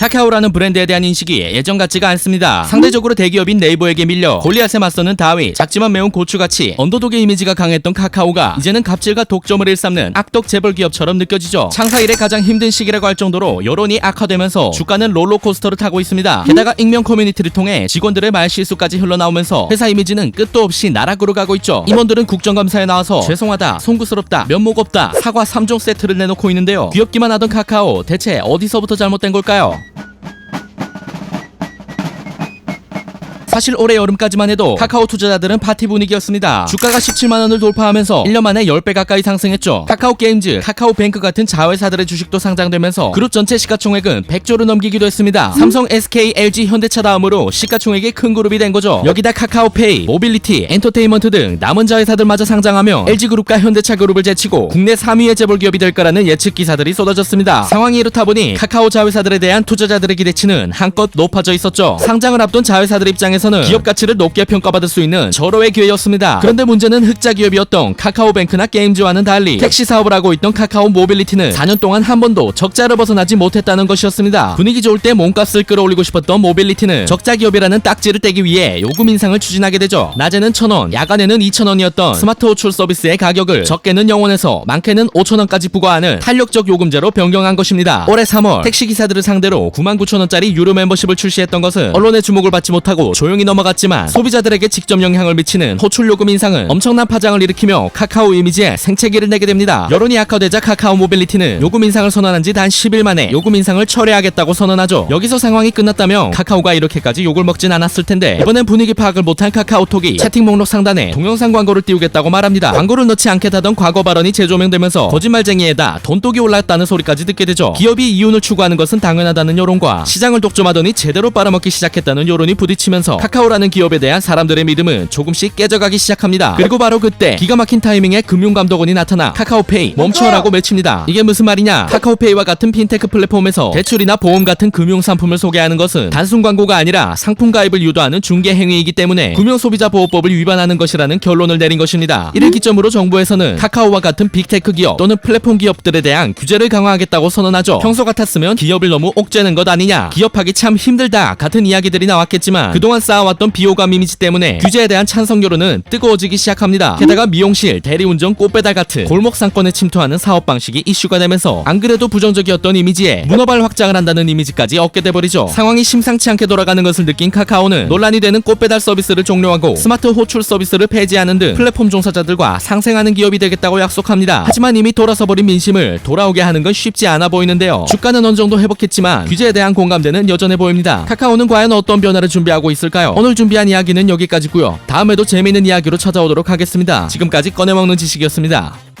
카카오라는 브랜드에 대한 인식이 예전 같지가 않습니다. 상대적으로 대기업인 네이버에게 밀려 골리앗에 맞서는 다위, 작지만 매운 고추같이 언더독의 이미지가 강했던 카카오가 이제는 갑질과 독점을 일삼는 악덕 재벌 기업처럼 느껴지죠. 창사 이래 가장 힘든 시기라고 할 정도로 여론이 악화되면서 주가는 롤러코스터를 타고 있습니다. 게다가 익명 커뮤니티를 통해 직원들의 말실수까지 흘러나오면서 회사 이미지는 끝도 없이 나락으로 가고 있죠. 임원들은 국정감사에 나와서 죄송하다, 송구스럽다, 면목 없다, 사과 3종 세트를 내놓고 있는데요. 귀엽기만 하던 카카오, 대체 어디서부터 잘못된 걸까요? 사실 올해 여름까지만 해도 카카오 투자자들은 파티 분위기였습니다. 주가가 17만원을 돌파하면서 1년 만에 10배 가까이 상승했죠. 카카오 게임즈, 카카오뱅크 같은 자회사들의 주식도 상장되면서 그룹 전체 시가총액은 100조를 넘기기도 했습니다. 삼성, SK, LG, 현대차 다음으로 시가총액이 큰 그룹이 된 거죠. 여기다 카카오페이, 모빌리티, 엔터테인먼트 등 남은 자회사들마저 상장하며 LG그룹과 현대차 그룹을 제치고 국내 3위의 재벌 기업이 될 거라는 예측 기사들이 쏟아졌습니다. 상황이 이렇다 보니 카카오 자회사들에 대한 투자자들의 기대치는 한껏 높아져 있었죠. 상장을 앞둔 자회사들 입장에서 기업 가치를 높게 평가받을 수 있는 절호의 기회였습니다. 그런데 문제는 흑자 기업이었던 카카오뱅크나 게임즈와는 달리 택시 사업을 하고 있던 카카오 모빌리티는 4년 동안 한 번도 적자를 벗어나지 못했다는 것이었습니다. 분위기 좋을 때 몸값을 끌어올리고 싶었던 모빌리티는 적자 기업이라는 딱지를 떼기 위해 요금 인상을 추진하게 되죠. 낮에는 1,000원, 야간에는 2,000원이었던 스마트 호출 서비스의 가격을 적게는 0원에서 많게는 5,000원까지 부과하는 탄력적 요금제로 변경한 것입니다. 올해 3월 택시기사들을 상대로 99,000원짜리 유료 멤버십을 출시했던 것은 언론의 주목을 받지 못하고 조용히 넘어갔지만 소비자들에게 직접 영향을 미치는 호출 요금 인상은 엄청난 파장을 일으키며 카카오 이미지에 생채기를 내게 됩니다. 여론이 악화되자 카카오 모빌리티는 요금 인상을 선언한 지 단 10일 만에 요금 인상을 철회하겠다고 선언하죠. 여기서 상황이 끝났다면 카카오가 이렇게까지 욕을 먹진 않았을 텐데 이번엔 분위기 파악을 못한 카카오톡이 채팅 목록 상단에 동영상 광고를 띄우겠다고 말합니다. 광고를 넣지 않겠다던 과거 발언이 재조명되면서 거짓말쟁이에다 돈독이 올랐다는 소리까지 듣게 되죠. 기업이 이윤을 추구하는 것은 당연하다는 여론과 시장을 독점하더니 제대로 빨아먹기 시작했다는 여론이 부딪히면서 카카오라는 기업에 대한 사람들의 믿음은 조금씩 깨져가기 시작합니다. 그리고 바로 그때 기가 막힌 타이밍에 금융감독원이 나타나 카카오페이 멈춰라고 외칩니다. 이게 무슨 말이냐? 카카오페이와 같은 핀테크 플랫폼에서 대출이나 보험 같은 금융상품을 소개하는 것은 단순 광고가 아니라 상품 가입을 유도하는 중개 행위이기 때문에 금융소비자보호법을 위반하는 것이라는 결론을 내린 것입니다. 이를 기점으로 정부에서는 카카오와 같은 빅테크 기업 또는 플랫폼 기업들에 대한 규제를 강화하겠다고 선언하죠. 평소 같았으면 기업을 너무 옥죄는 것 아니냐, 기업하기 참 힘들다 같은 이야기들이 나왔겠지만 그동안 쌓아왔던 비호감 이미지 때문에 규제에 대한 찬성 여론은 뜨거워지기 시작합니다. 게다가 미용실, 대리운전, 꽃배달 같은 골목 상권에 침투하는 사업 방식이 이슈가 되면서 안 그래도 부정적이었던 이미지에 문어발 확장을 한다는 이미지까지 얻게 돼버리죠. 상황이 심상치 않게 돌아가는 것을 느낀 카카오는 논란이 되는 꽃배달 서비스를 종료하고 스마트 호출 서비스를 폐지하는 등 플랫폼 종사자들과 상생하는 기업이 되겠다고 약속합니다. 하지만 이미 돌아서버린 민심을 돌아오게 하는 건 쉽지 않아 보이는데요. 주가는 어느 정도 회복했지만 규제에 대한 공감대는 여전해 보입니다. 카카오는 과연 어떤 변화를 준비하고 있을까요? 오늘 준비한 이야기는 여기까지고요. 다음에도 재미있는 이야기로 찾아오도록 하겠습니다. 지금까지 꺼내먹는 지식이었습니다.